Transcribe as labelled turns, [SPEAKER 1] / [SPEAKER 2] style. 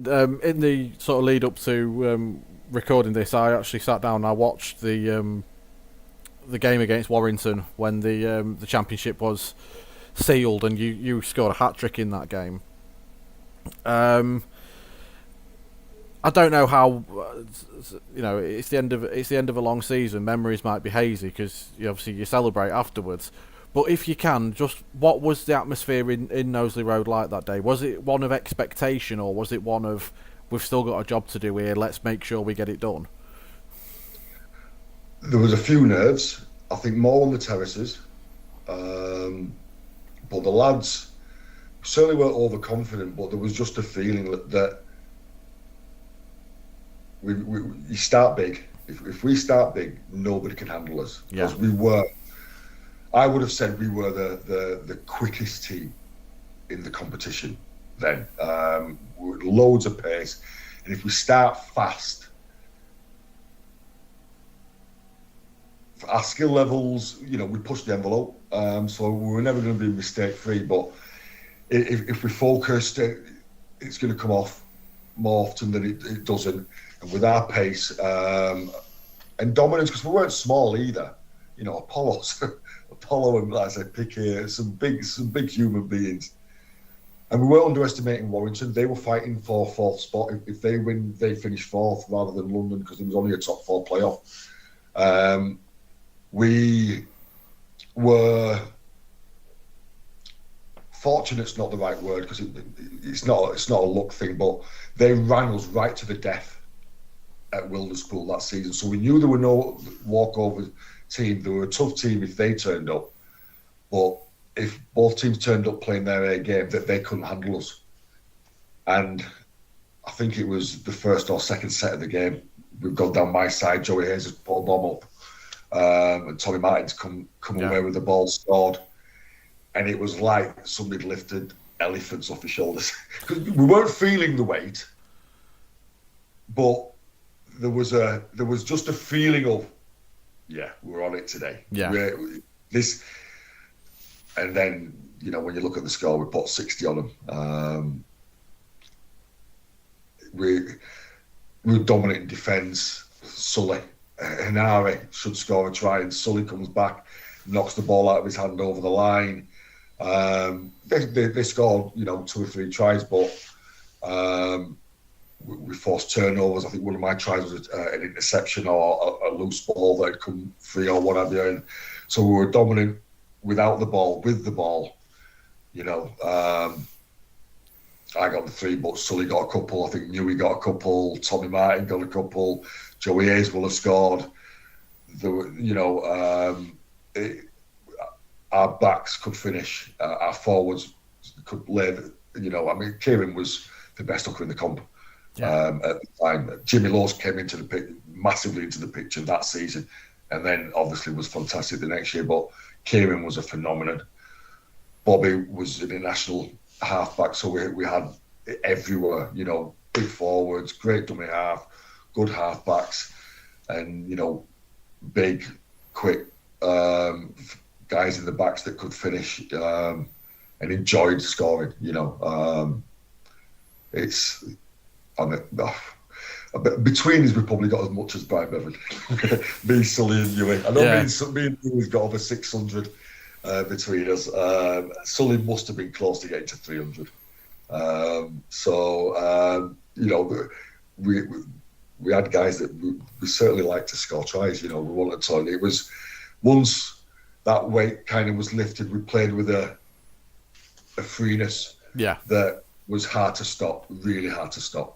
[SPEAKER 1] In the sort of lead up to recording this, I actually sat down and I watched the game against Warrington when the championship was sealed, and you scored a hat trick in that game. Um, I don't know how, it's the end of a long season. Memories might be hazy because obviously you celebrate afterwards. But if you can, just what was the atmosphere in Knowsley Road like that day? Was it one of expectation, or was it one of we've still got a job to do here? Let's make sure we get it done.
[SPEAKER 2] There was a few nerves, I think more on the terraces, but the lads certainly weren't overconfident. But there was just a feeling that you start big. If we start big, nobody can handle us, because we were. I would have said we were the quickest team in the competition then. With loads of pace, and if we start fast, our skill levels, we push the envelope. So we were never going to be mistake free. But if we focused, it's going to come off more often than it doesn't. And with our pace and dominance, because we weren't small either. Apollo and, like I said, Piquet, some big human beings. And we weren't underestimating Warrington. They were fighting for fourth spot. If they win, they finish fourth rather than London, because there was only a top four playoff. We were fortunate's not the right word, because it's not a luck thing, but they ran us right to the death at Wilderness School that season. So we knew there were no walkover team. They were a tough team if they turned up, but if both teams turned up playing their A game, that they couldn't handle us. And I think it was the first or second set of the game, we've gone down my side. Joey Hayes has put a bomb up, and Tommy Martin's come away with the ball, scored, and it was like somebody lifted elephants off his shoulders. We weren't feeling the weight, but there was just a feeling of, yeah, we're on it today.
[SPEAKER 1] Yeah.
[SPEAKER 2] And then, when you look at the score, we put 60 on them. We were dominant in defence. Sully, Henare should score a try, and Sully comes back, knocks the ball out of his hand over the line. They scored, 2 or 3 tries, but we forced turnovers. I think one of my tries was an interception or a loose ball that had come free or what have you. And so we were dominant without the ball, with the ball. I got the 3, but Sully got a couple. I think Newey got a couple. Tommy Martin got a couple. Joey Hayes will have scored. Our backs could finish. Our forwards could lay. Kieran was the best hooker in the comp. At the time. Jimmy Lawes came massively into the picture that season, and then obviously was fantastic the next year. But Kieran was a phenomenon. Bobby was an international halfback, so we had it everywhere. Big forwards, great dummy half, good halfbacks, and big, quick guys in the backs that could finish and enjoyed scoring. Between us, we probably got as much as Brian Bevan. Me, Sully, and Newey. I know me and Newey's got over 600 between us. Sully must have been close to getting to 300. We had guys that we certainly liked to score tries. We wanted to. It was once that weight kind of was lifted, we played with a freeness that was hard to stop, really hard to stop.